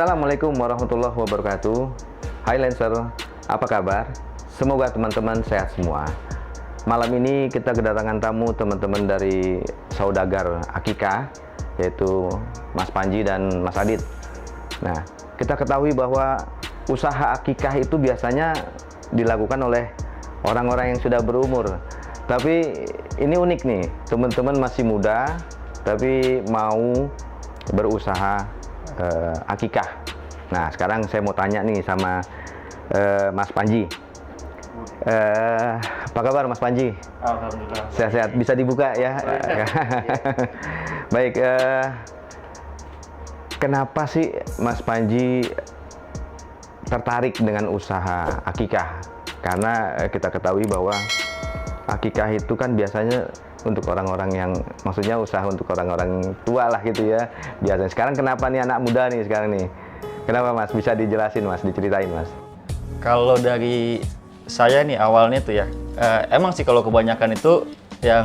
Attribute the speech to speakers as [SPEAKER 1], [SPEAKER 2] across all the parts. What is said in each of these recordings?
[SPEAKER 1] Assalamualaikum warahmatullahi wabarakatuh. Hai Lancer, apa kabar? Semoga teman-teman sehat semua. Malam ini kita kedatangan tamu teman-teman dari saudagar Akikah, yaitu Mas Panji dan Mas Adit. Nah, kita ketahui bahwa usaha akikah itu biasanya dilakukan oleh orang-orang yang sudah berumur. Tapi ini unik nih, teman-teman masih muda, tapi mau berusaha akikah. Nah, sekarang saya mau tanya nih sama Mas Panji. Apa kabar Mas Panji?
[SPEAKER 2] Alhamdulillah.
[SPEAKER 1] Sehat-sehat, bisa dibuka ya? Baik, kenapa sih Mas Panji tertarik dengan usaha akikah? Karena kita ketahui bahwa akikah itu kan biasanya untuk orang-orang yang, maksudnya usaha untuk orang-orang tua lah gitu ya biasanya. Sekarang kenapa nih anak muda nih sekarang nih? Kenapa Mas? Bisa dijelasin Mas, diceritain Mas?
[SPEAKER 2] Kalau dari saya nih awalnya tuh ya, emang sih kalau kebanyakan itu yang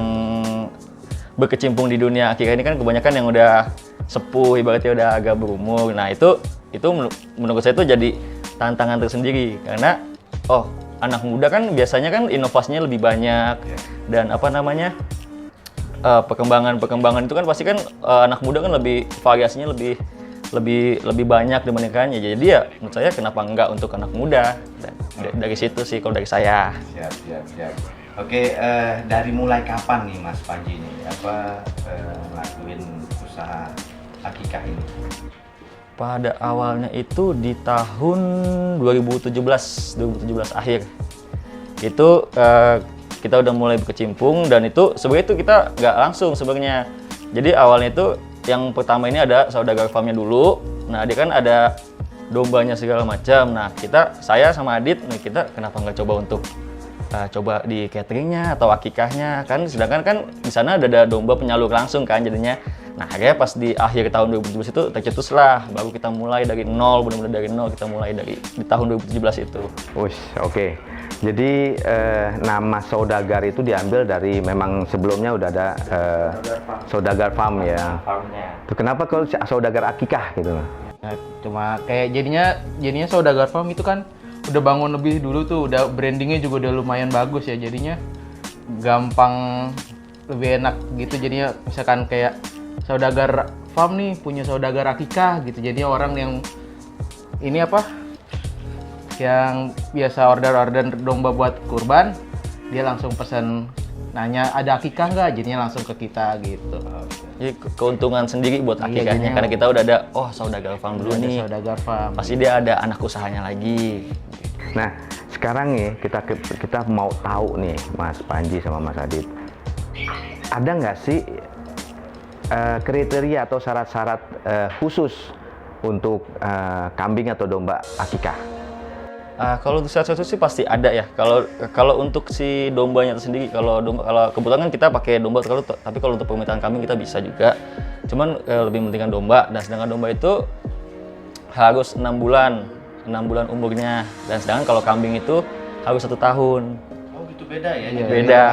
[SPEAKER 2] berkecimpung di dunia akikah ini kan kebanyakan yang udah sepuh, ibaratnya udah agak berumur. Nah itu menurut saya itu jadi tantangan tersendiri karena anak muda kan biasanya kan inovasinya lebih banyak dan perkembangan itu kan pasti kan anak muda kan lebih variasinya lebih banyak dibandingkannya. Jadi ya menurut saya kenapa enggak untuk anak muda? Dan dari situ sih kalau dari saya.
[SPEAKER 1] Siap. Oke, dari mulai kapan nih Mas Panji nih ngelakuin usaha akikah ini?
[SPEAKER 2] Pada awalnya itu di tahun 2017 akhir. Itu kita udah mulai berkecimpung dan itu sebenarnya itu kita nggak langsung sebenarnya. Jadi awalnya itu yang pertama ini ada saudagar farmnya dulu. Nah dia kan ada dombanya segala macam. Nah saya sama Adit nih kita kenapa nggak coba untuk coba di cateringnya atau akikahnya kan, sedangkan kan di sana ada domba penyalur langsung kan jadinya. Nah akhirnya pas di akhir tahun 2017 itu tercetuslah, baru kita mulai dari nol, benar-benar dari nol kita mulai di tahun 2017 itu.
[SPEAKER 1] Oke. Jadi nama saudagar itu diambil dari, memang sebelumnya udah ada saudagar farm ya. Tuh, kenapa kalau saudagar akikah gitu?
[SPEAKER 3] Nah, cuma kayak jadinya saudagar farm itu kan udah bangun lebih dulu tuh, udah brandingnya juga udah lumayan bagus ya, jadinya gampang, lebih enak gitu. Jadinya misalkan kayak saudagar farm nih punya saudagar akikah gitu, jadinya orang yang yang biasa order domba buat kurban, dia langsung pesan, nanya ada akikah nggak, jadinya langsung ke kita gitu.
[SPEAKER 2] Jadi keuntungan sendiri buat akikahnya karena kita udah ada saudagar farm dulu nih.
[SPEAKER 3] Saudagar farm.
[SPEAKER 2] Pasti dia ada anak usahanya lagi.
[SPEAKER 1] Nah, sekarang nih kita mau tahu nih Mas Panji sama Mas Adit, ada nggak sih kriteria atau syarat-syarat khusus untuk kambing atau domba akikah?
[SPEAKER 2] Kalau untuk syarat-syarat sih pasti ada ya. Kalau untuk si dombanya itu sendiri, kalau kebetulan kan kita pakai domba, tapi kalau untuk permintaan kambing kita bisa juga. Cuman lebih pentingkan domba, dan sedangkan domba itu harus 6 bulan umurnya, dan sedangkan kalau kambing itu harus 1 tahun.
[SPEAKER 1] Oh gitu, beda ya?
[SPEAKER 2] Beda.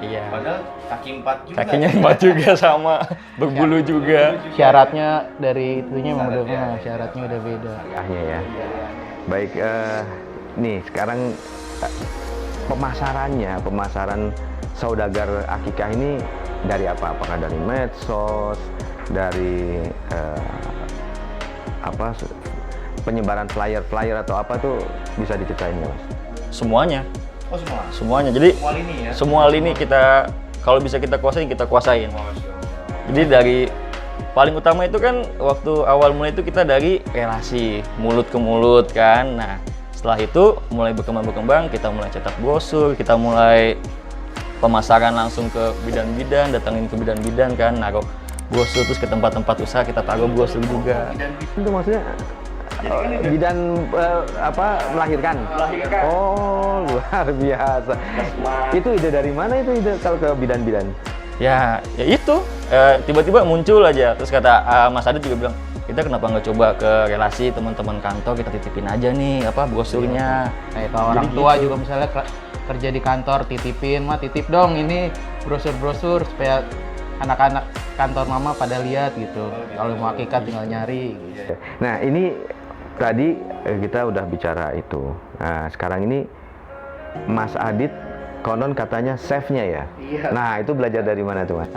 [SPEAKER 1] Iya. Padahal kaki 4 juga.
[SPEAKER 2] Kakinya 4 juga sama, berbulu juga.
[SPEAKER 3] Syaratnya dari itunya memang syaratnya udah beda.
[SPEAKER 1] Ya. Baik, nih sekarang pemasaran saudagar akikah ini dari apa? Apakah dari medsos, dari penyebaran flyer atau apa tuh, bisa diceritain ya Mas?
[SPEAKER 2] Semuanya.
[SPEAKER 1] Oh semua?
[SPEAKER 2] Semuanya, jadi semua lini
[SPEAKER 1] ya?
[SPEAKER 2] kita, kalau bisa kita kuasain. Jadi dari paling utama itu kan waktu awal mulai itu kita dari relasi mulut ke mulut kan. Nah setelah itu mulai berkembang, kita mulai cetak brosur, kita mulai pemasaran langsung ke bidan-bidan, datangin ke bidan-bidan kan, naruh brosur, terus ke tempat-tempat usaha kita taruh brosur juga.
[SPEAKER 1] Itu maksudnya bidan melahirkan? Oh luar biasa. Itu ide dari mana itu kalau ke bidan-bidan?
[SPEAKER 2] Ya itu tiba-tiba muncul aja, terus kata Mas Adit juga bilang, kita kenapa nggak coba ke relasi teman-teman kantor, kita titipin aja nih brosurnya.
[SPEAKER 3] Kayak kalau orang tua gitu. Juga misalnya kerja di kantor, titip dong ini brosur-brosur supaya anak-anak kantor mama pada lihat gitu. Kalau mau akikah tinggal nyari gitu.
[SPEAKER 1] Nah, ini tadi kita udah bicara itu. Nah, sekarang ini Mas Adit konon katanya chefnya ya?
[SPEAKER 3] Iya.
[SPEAKER 1] Nah, itu belajar dari mana tuh, Mas?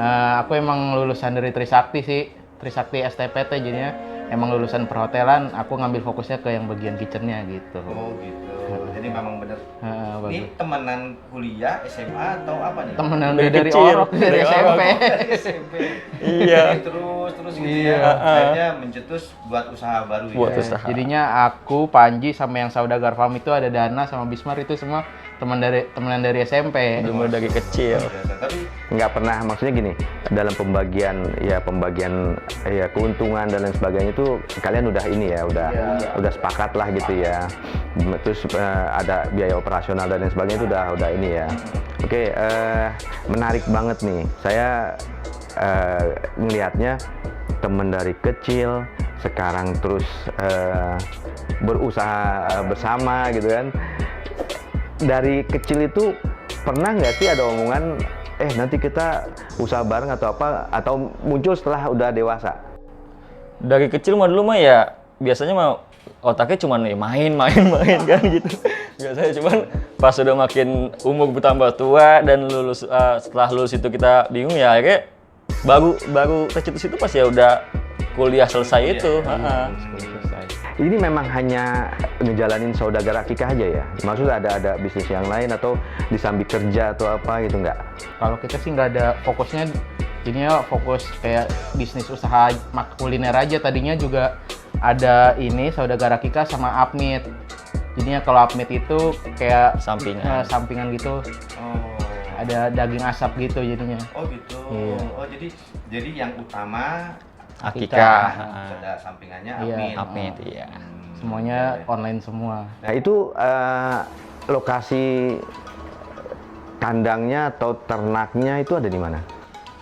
[SPEAKER 3] Aku emang lulusan dari Trisakti sih, Trisakti STPT, jadinya emang lulusan perhotelan. Aku ngambil fokusnya ke yang bagian kitchennya gitu.
[SPEAKER 4] Oh gitu. Jadi memang bener.
[SPEAKER 3] Bagus.
[SPEAKER 4] Ini temenan kuliah SMA atau apa nih?
[SPEAKER 3] Temenan
[SPEAKER 2] Dari
[SPEAKER 3] dari
[SPEAKER 2] kecil,
[SPEAKER 3] orok, dari
[SPEAKER 2] dari
[SPEAKER 3] SMP.
[SPEAKER 4] SMP.
[SPEAKER 2] Iya.
[SPEAKER 4] Terus gitu
[SPEAKER 3] Iya.
[SPEAKER 4] ya. Akhirnya mencetus buat usaha baru
[SPEAKER 2] Buat
[SPEAKER 4] ya.
[SPEAKER 2] usaha.
[SPEAKER 3] Jadinya aku, Panji, sama yang Saudagar Farm itu ada Dana sama Bismar itu semua temenan dari SMP.
[SPEAKER 2] Bener dari kecil.
[SPEAKER 4] Biasa. Tapi
[SPEAKER 1] Nggak pernah, maksudnya gini, dalam pembagian ya keuntungan dan lain sebagainya itu kalian udah ini ya, udah sepakat lah gitu ya. Terus ada biaya operasional dan lain sebagainya itu udah ini ya. Oke, menarik banget nih. Saya melihatnya temen dari kecil sekarang terus berusaha bersama gitu kan. Dari kecil itu pernah nggak sih ada omongan nanti kita usaha bareng atau apa, atau muncul setelah udah dewasa?
[SPEAKER 2] Dari kecil mah dulu mah ya biasanya mah otaknya cuman ya main kan gitu. Biasanya cuman pas udah makin umur bertambah tua dan lulus setelah lulus itu kita bingung ya akhirnya baru tercetus itu pas ya udah kuliah selesai itu.
[SPEAKER 1] Ini memang hanya ngejalanin Saudagar Akikah aja ya? Maksudnya ada bisnis yang lain atau disambi kerja atau apa gitu nggak?
[SPEAKER 3] Kalau kita sih nggak ada fokusnya, jadinya fokus kayak bisnis usaha kuliner aja. Tadinya juga ada ini Saudagar Akikah sama Apmeat. Jadinya kalau Apmeat itu kayak sampingan gitu.
[SPEAKER 4] oh.
[SPEAKER 3] Ada daging asap gitu jadinya.
[SPEAKER 4] Oh gitu.
[SPEAKER 3] Iya.
[SPEAKER 4] Oh jadi yang utama
[SPEAKER 2] Akikah.
[SPEAKER 4] ada sampingannya
[SPEAKER 3] Iya.
[SPEAKER 4] Apmeat.
[SPEAKER 2] Apmeat, iya.
[SPEAKER 3] Semuanya online semua.
[SPEAKER 1] Nah itu lokasi kandangnya atau ternaknya itu ada di mana?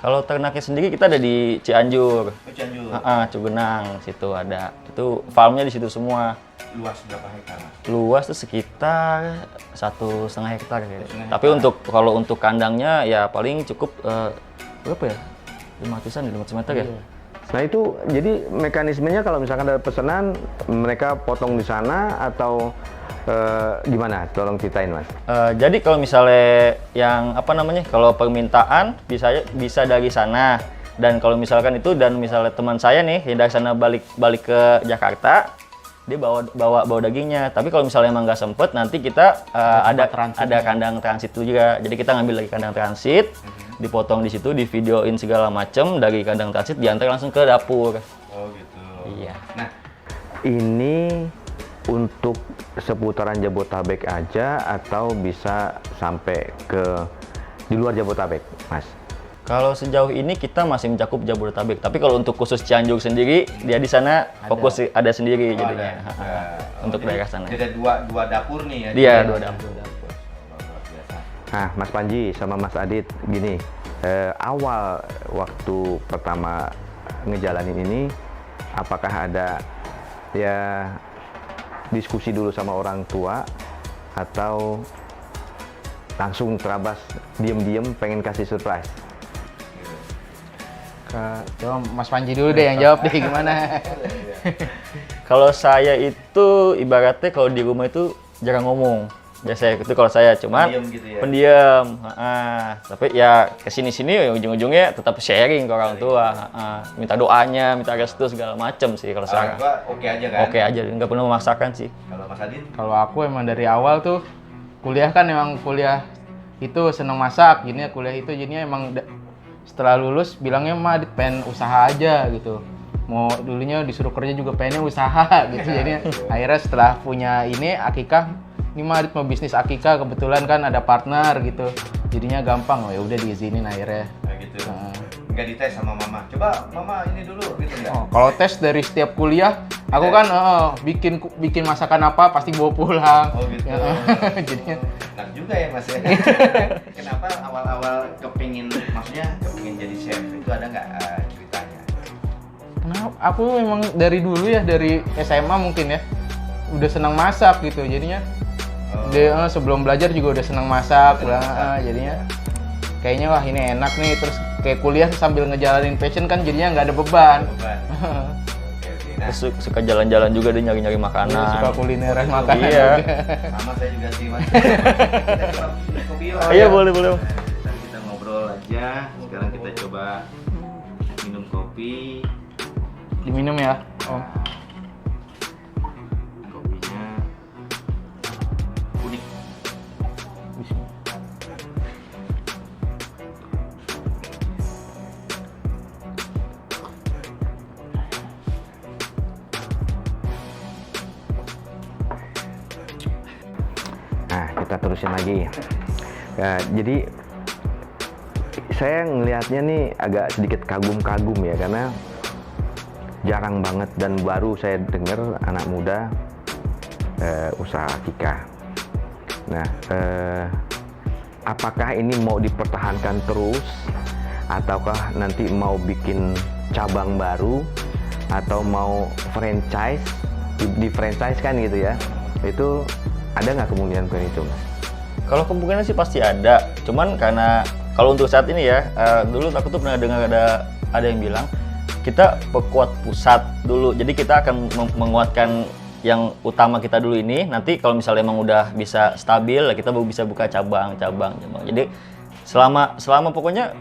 [SPEAKER 2] Kalau ternaknya sendiri kita ada di Cianjur.
[SPEAKER 4] Oh, Cianjur.
[SPEAKER 2] Cugenang situ ada. Itu farmnya di situ semua.
[SPEAKER 4] Luas berapa hektar?
[SPEAKER 2] Luas tuh sekitar 1,5 hektar gitu.
[SPEAKER 4] 1,5
[SPEAKER 2] Tapi kalau untuk kandangnya ya paling cukup berapa ya? 500 meter ya.
[SPEAKER 1] Nah itu jadi mekanismenya kalau misalkan ada pesanan mereka potong di sana atau gimana? Tolong ceritain, Mas.
[SPEAKER 2] Jadi kalau misalnya yang kalau permintaan bisa dari sana, dan kalau misalkan itu dan misalnya teman saya nih yang dari sana balik ke Jakarta, dia bawa dagingnya. Tapi kalau misalnya emang nggak sempet, nanti kita ada kandang transit juga. Jadi kita ngambil lagi kandang transit, dipotong di situ, divideoin segala macem dari kandang transit, diantar langsung ke dapur.
[SPEAKER 4] Oh gitu.
[SPEAKER 2] Iya.
[SPEAKER 4] Nah,
[SPEAKER 1] Ini untuk seputaran Jabotabek aja atau bisa sampai ke di luar Jabotabek, Mas?
[SPEAKER 2] Kalau sejauh ini kita masih mencakup Jabodetabek, tapi kalau untuk khusus Cianjur sendiri, dia di sana fokus ada sendiri jadinya. Untuk
[SPEAKER 4] jadi
[SPEAKER 2] daerah sana.
[SPEAKER 4] Ada dua dapur nih ya.
[SPEAKER 2] Dia 2 dapur.
[SPEAKER 4] Luar biasa.
[SPEAKER 1] Nah, Mas Panji sama Mas Adit, gini, awal waktu pertama ngejalanin ini, apakah ada ya diskusi dulu sama orang tua atau langsung terabas diem-diem pengen kasih surprise?
[SPEAKER 3] Coba Mas Panji dulu deh yang jawab deh gimana.
[SPEAKER 2] Kalau saya itu ibaratnya kalau di rumah itu jarang ngomong. Biasanya itu kalau saya cuman
[SPEAKER 4] Pendiam gitu ya?
[SPEAKER 2] pendiam. Tapi ya kesini-sini ujung-ujungnya tetap sharing ke orang tua. Minta doanya, minta restu segala macem sih kalau
[SPEAKER 4] Orang
[SPEAKER 2] saya.
[SPEAKER 4] tua oke aja kan?
[SPEAKER 2] Oke aja, nggak perlu memaksakan sih.
[SPEAKER 4] Kalau Mas Adit?
[SPEAKER 3] Kalau aku emang dari awal tuh kuliah kan emang kuliah itu seneng masak, jadinya kuliah itu jadinya emang setelah lulus bilangnya mah Adit pengen usaha aja gitu. Mau dulunya disuruh kerja juga pengennya usaha gitu. Jadinya akhirnya setelah punya ini Akikah, ini mah Adit mau bisnis Akikah, kebetulan kan ada partner gitu. Jadinya gampang, ya udah diizinin akhirnya.
[SPEAKER 4] Nah, gitu. Nggak dites sama mama. Coba mama ini dulu gitu nggak?
[SPEAKER 3] Kalau tes dari setiap kuliah, aku kan bikin masakan apa pasti bawa pulang.
[SPEAKER 4] Oh gitu.
[SPEAKER 3] Jadinya
[SPEAKER 4] Enak juga ya Mas ya. Kenapa awal-awal kepingin jadi chef itu ada nggak ceritanya?
[SPEAKER 3] kenapa? Aku memang dari dulu ya, dari SMA mungkin ya, udah senang masak gitu. Jadinya sebelum belajar juga udah senang masak. Jadinya kayaknya wah ini enak nih, terus kayak kuliah sambil ngejalanin passion kan jadinya nggak ada beban.
[SPEAKER 4] Beban. Oke, oke. Nah,
[SPEAKER 2] Terus suka jalan-jalan juga dia nyari-nyari makanan.
[SPEAKER 3] Suka kulineran makanan
[SPEAKER 2] Iya.
[SPEAKER 3] juga.
[SPEAKER 4] sama saya juga sih mas. Kita coba bikin kopi yuk.
[SPEAKER 2] Iya, boleh, boleh.
[SPEAKER 4] Nah, kita ngobrol aja. Sekarang kita coba minum kopi.
[SPEAKER 3] Diminum ya. Oh.
[SPEAKER 4] Kopinya unik.
[SPEAKER 1] Nah, kita terusin lagi. Nah, jadi saya ngelihatnya nih agak sedikit kagum-kagum ya, karena jarang banget dan baru saya dengar anak muda usaha akikah. Nah, apakah ini mau dipertahankan terus, ataukah nanti mau bikin cabang baru, atau mau franchise, di franchise kan gitu ya? Itu ada nggak kemungkinan itu, Mas?
[SPEAKER 2] Kalau kemungkinan sih pasti ada. Cuman karena kalau untuk saat ini ya, dulu aku tuh pernah dengar ada yang bilang kita perkuat pusat dulu. Jadi kita akan menguatkan yang utama kita dulu ini. Nanti kalau misalnya emang udah bisa stabil, kita baru bisa buka cabang. Jadi selama pokoknya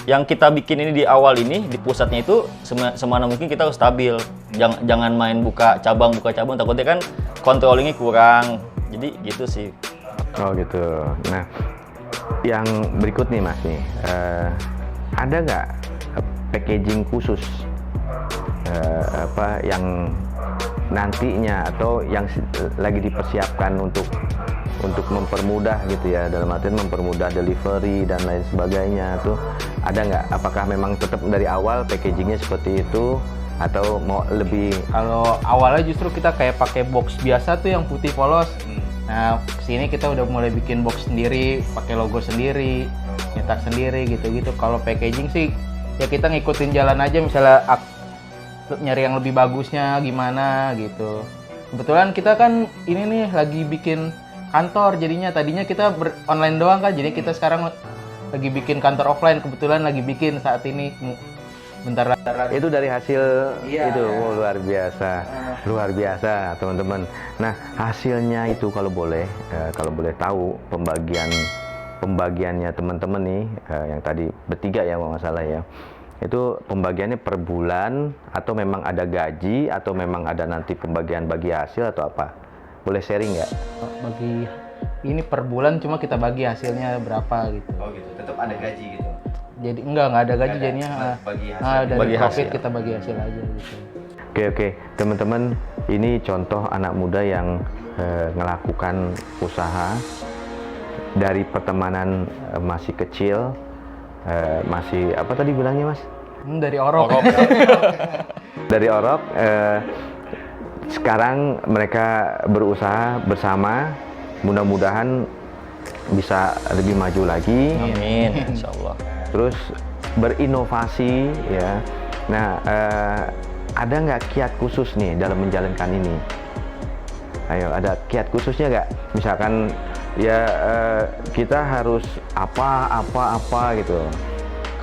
[SPEAKER 2] yang kita bikin ini di awal ini, di pusatnya itu semana mungkin kita harus stabil. Jangan main buka cabang, takutnya kan controllingnya kurang. Jadi gitu sih.
[SPEAKER 1] Oh gitu. Nah, yang berikut nih Mas nih, ada nggak packaging khusus apa yang nantinya atau yang lagi dipersiapkan untuk mempermudah gitu ya, dalam artian mempermudah delivery dan lain sebagainya tuh ada nggak? Apakah memang tetap dari awal packagingnya seperti itu atau mau lebih?
[SPEAKER 3] Kalau awalnya justru kita kayak pakai box biasa tuh yang putih polos. Nah, kesini kita udah mulai bikin box sendiri, pakai logo sendiri, nyetak sendiri gitu-gitu. Kalau packaging sih ya kita ngikutin jalan aja, misalnya nyari yang lebih bagusnya gimana gitu. Kebetulan kita kan ini nih lagi bikin kantor, jadinya tadinya kita online doang kan, jadi kita sekarang lagi bikin kantor offline, kebetulan lagi bikin saat ini. Bentar lagi.
[SPEAKER 1] Itu dari hasil
[SPEAKER 3] Iya.
[SPEAKER 1] itu luar biasa teman-teman. Nah, hasilnya itu kalau boleh tahu pembagiannya teman-teman nih, yang tadi bertiga ya kalau nggak salah ya, itu pembagiannya per bulan atau memang ada gaji atau memang ada nanti pembagian bagi hasil atau apa? Boleh sharing nggak?
[SPEAKER 3] Bagi ini per bulan, cuma kita bagi hasilnya berapa gitu.
[SPEAKER 4] Oh gitu, tetap ada gaji gitu.
[SPEAKER 3] Jadi enggak ada gaji,
[SPEAKER 4] Nggak ada.
[SPEAKER 3] jadinya
[SPEAKER 4] Bagi hasil.
[SPEAKER 3] dari
[SPEAKER 2] Bagi
[SPEAKER 3] profit
[SPEAKER 2] hasil.
[SPEAKER 3] kita bagi hasil aja gitu.
[SPEAKER 1] Oke, teman-teman, ini contoh anak muda yang melakukan usaha dari pertemanan masih kecil, masih apa tadi bilangnya Mas?
[SPEAKER 3] Dari orok.
[SPEAKER 1] Dari orok, sekarang mereka berusaha bersama, mudah-mudahan bisa lebih maju lagi.
[SPEAKER 2] Amin, insya Allah.
[SPEAKER 1] Terus berinovasi ya. Nah, ada nggak kiat khusus nih dalam menjalankan ini? Ayo, ada kiat khususnya nggak? Misalkan ya kita harus apa gitu.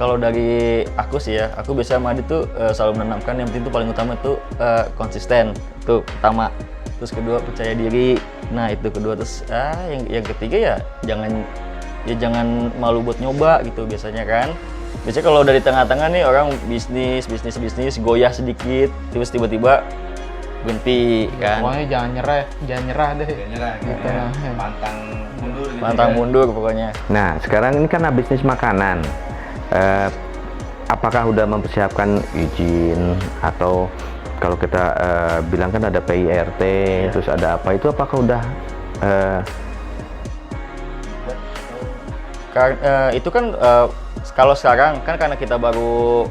[SPEAKER 2] Kalau dari aku sih ya, aku biasa sama Adit tuh selalu menanamkan yang penting itu paling utama itu konsisten, itu pertama. Terus kedua percaya diri. Nah itu kedua, terus yang ketiga ya jangan malu buat nyoba gitu biasanya kan. Biasanya kalau dari tengah-tengah nih orang bisnis goyah sedikit, terus tiba-tiba berhenti kan.
[SPEAKER 3] Pokoknya jangan nyerah deh.
[SPEAKER 4] Gak nyerah,
[SPEAKER 3] Gitu.
[SPEAKER 4] pantang mundur gitu.
[SPEAKER 2] Pantang mundur pokoknya.
[SPEAKER 1] Nah, sekarang ini kan bisnis makanan. Apakah udah mempersiapkan izin atau kalau kita bilang kan ada PIRT, terus ada apa itu? Apakah udah
[SPEAKER 2] Itu kan kalau sekarang kan karena kita baru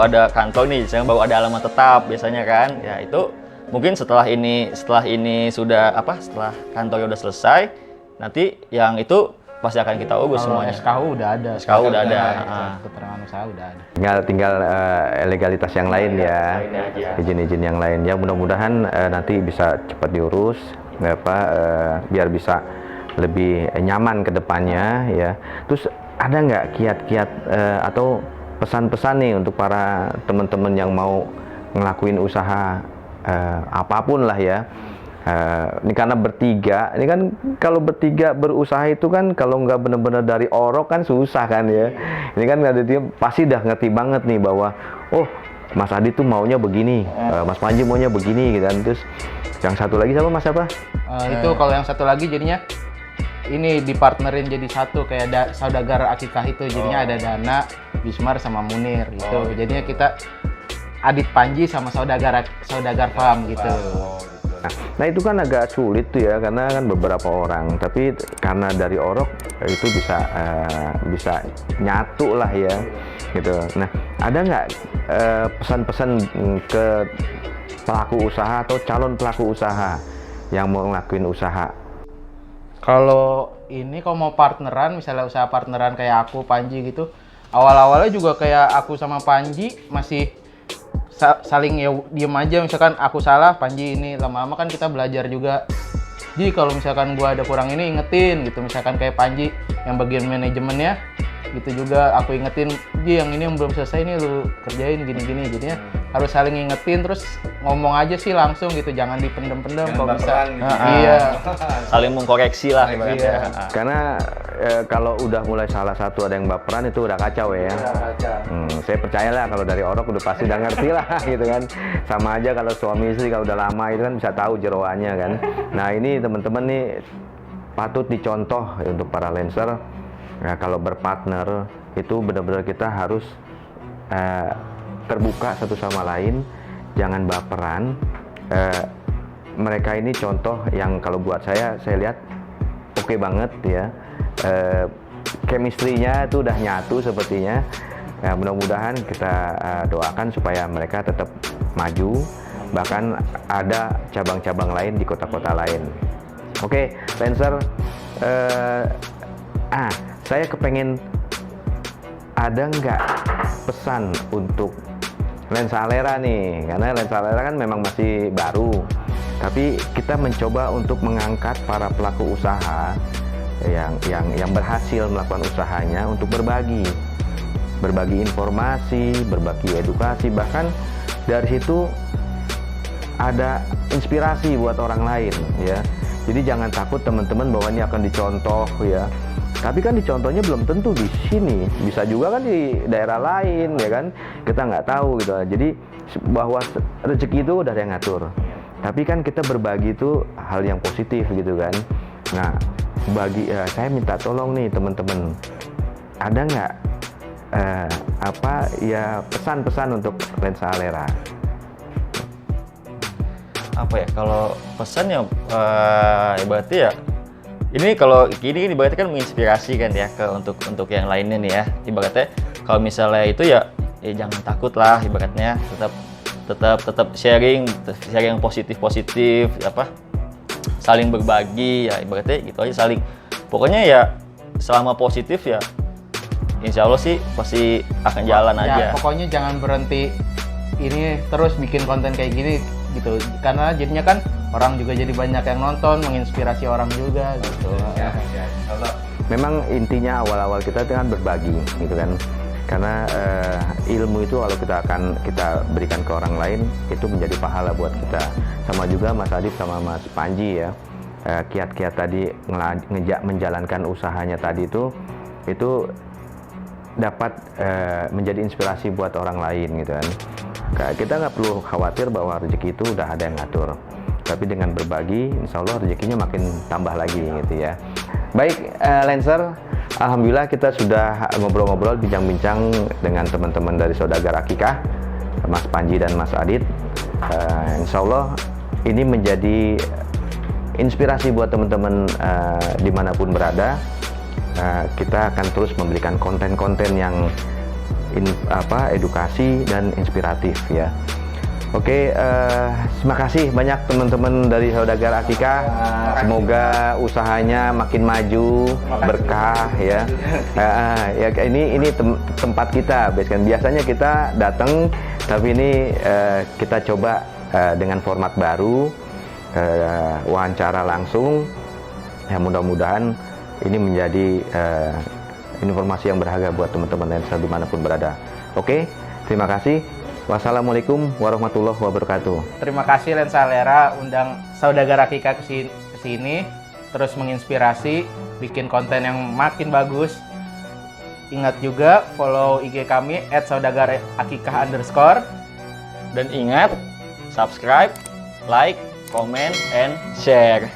[SPEAKER 2] ada kantor nih, sekarang baru ada alamat tetap biasanya kan. Ya itu mungkin setelah ini sudah setelah kantornya udah selesai, nanti yang itu pasti akan kita urus
[SPEAKER 3] Kalau
[SPEAKER 2] semuanya.
[SPEAKER 3] SKU udah ada.
[SPEAKER 2] SKU udah ada.
[SPEAKER 3] Keterangan usaha udah ada.
[SPEAKER 1] tinggal legalitas yang lain ya, izin-izin yang lain ya, mudah-mudahan nanti bisa cepat diurus biar bisa lebih nyaman ke depannya ya. Terus ada nggak kiat-kiat atau pesan-pesan nih untuk para teman-teman yang mau ngelakuin usaha apapun lah ya. Ini karena bertiga, ini kan kalau bertiga berusaha itu kan kalau nggak benar-benar dari orok kan susah kan ya. Ini kan dia pasti udah ngerti banget nih bahwa oh Mas Adit tuh maunya begini, Mas Panji maunya begini gitu kan. Terus yang satu lagi siapa Mas apa?
[SPEAKER 3] Itu kalau yang satu lagi jadinya ini dipartnerin jadi satu kayak saudagar akikah itu, jadinya ada Dana, Bismar sama Munir gitu. Jadinya kita Adit Panji sama saudagar farm gitu.
[SPEAKER 1] Nah itu kan agak sulit tuh ya karena kan beberapa orang, tapi karena dari orok itu bisa nyatu lah ya gitu. Nah ada nggak pesan-pesan ke pelaku usaha atau calon pelaku usaha yang mau ngelakuin usaha?
[SPEAKER 3] Kalau mau partneran, misalnya usaha partneran kayak aku, Panji gitu, awal-awalnya juga kayak aku sama Panji masih saling ya diem aja, misalkan aku salah, Panji ini, lama-lama kan kita belajar juga. Jadi kalau misalkan gua ada kurang ini ingetin gitu, misalkan kayak Panji yang bagian manajemennya gitu juga aku ingetin, Ji yang ini yang belum selesai nih lu kerjain gini-gini, jadinya harus saling ingetin, terus ngomong aja sih langsung gitu, jangan dipendem-pendem kalau bisa.
[SPEAKER 4] gitu.
[SPEAKER 3] Iya.
[SPEAKER 2] Saling mengkoreksi lah ibaratnya.
[SPEAKER 1] Karena kalau udah mulai salah satu ada yang baperan itu udah kacau ya. Saya percayalah kalau dari orok udah pasti udah ngerti lah gitu kan. Sama aja kalau suami istri kalau udah lama itu kan bisa tahu jeroannya kan. Nah ini teman-teman nih patut dicontoh untuk para lancer. Nah, kalau berpartner itu benar-benar kita harus terbuka satu sama lain, jangan baperan. Mereka ini contoh yang kalau buat saya lihat oke banget ya. Chemistry-nya itu udah nyatu sepertinya. Ya, mudah-mudahan kita doakan supaya mereka tetap maju, bahkan ada cabang-cabang lain di kota-kota lain. Oke, Lancer, saya kepengen ada nggak pesan untuk Lensa Alera nih, karena Lensa Alera kan memang masih baru, tapi kita mencoba untuk mengangkat para pelaku usaha yang berhasil melakukan usahanya untuk berbagi informasi, berbagi edukasi, bahkan dari situ ada inspirasi buat orang lain ya. Jadi jangan takut teman-teman bahwa ini akan dicontoh ya. Tapi kan dicontohnya belum tentu di sini, bisa juga kan di daerah lain ya kan, kita nggak tahu gitu. Jadi bahwa rezeki itu udah ada yang ngatur, tapi kan kita berbagi itu hal yang positif gitu kan. Nah saya minta tolong nih teman-teman, ada nggak pesan-pesan untuk Lensa Alera?
[SPEAKER 2] Apa ya, kalau pesannya berarti ya ini kalau gini ibaratnya kan menginspirasi kan ya untuk yang lainnya nih ya. Ibaratnya kalau misalnya itu ya jangan takut lah, ibaratnya tetap sharing yang positif apa, saling berbagi ya, ibaratnya gitu aja, pokoknya ya selama positif ya insya Allah sih pasti akan jalan aja.
[SPEAKER 3] Pokoknya jangan berhenti ini terus bikin konten kayak gini gitu, karena jadinya kan orang juga jadi banyak yang nonton, menginspirasi orang juga gitu.
[SPEAKER 1] Memang intinya awal-awal kita itu kan berbagi gitu kan, karena ilmu itu kalau kita berikan ke orang lain itu menjadi pahala buat kita. Sama juga Mas Adit sama Mas Panji ya, kiat-kiat tadi menjalankan usahanya tadi itu dapat menjadi inspirasi buat orang lain gitu kan. Kita nggak perlu khawatir bahwa rezeki itu udah ada yang ngatur, tapi dengan berbagi insya Allah rezekinya makin tambah lagi gitu ya. Baik Lancer, alhamdulillah kita sudah ngobrol-ngobrol, bincang-bincang dengan teman-teman dari Saudagar Akikah, Mas Panji dan Mas Adit. Insya Allah ini menjadi inspirasi buat teman-teman dimanapun berada. Kita akan terus memberikan konten-konten yang edukasi dan inspiratif ya. Oke, terima kasih banyak teman-teman dari Saudagar Akikah. Semoga usahanya makin maju, berkah ya. Ini tempat kita, biasanya kita datang, tapi ini kita coba dengan format baru, wawancara langsung. Ya mudah-mudahan ini menjadi informasi yang berharga buat teman-teman Lensa dimanapun berada. Oke, terima kasih. Wassalamualaikum warahmatullahi wabarakatuh.
[SPEAKER 3] Terima kasih Lensa Alera undang Saudagar Akika ke sini, terus menginspirasi, bikin konten yang makin bagus. Ingat juga follow IG kami @saudagar_akikah_.
[SPEAKER 2] Dan ingat, subscribe, like, comment, and share.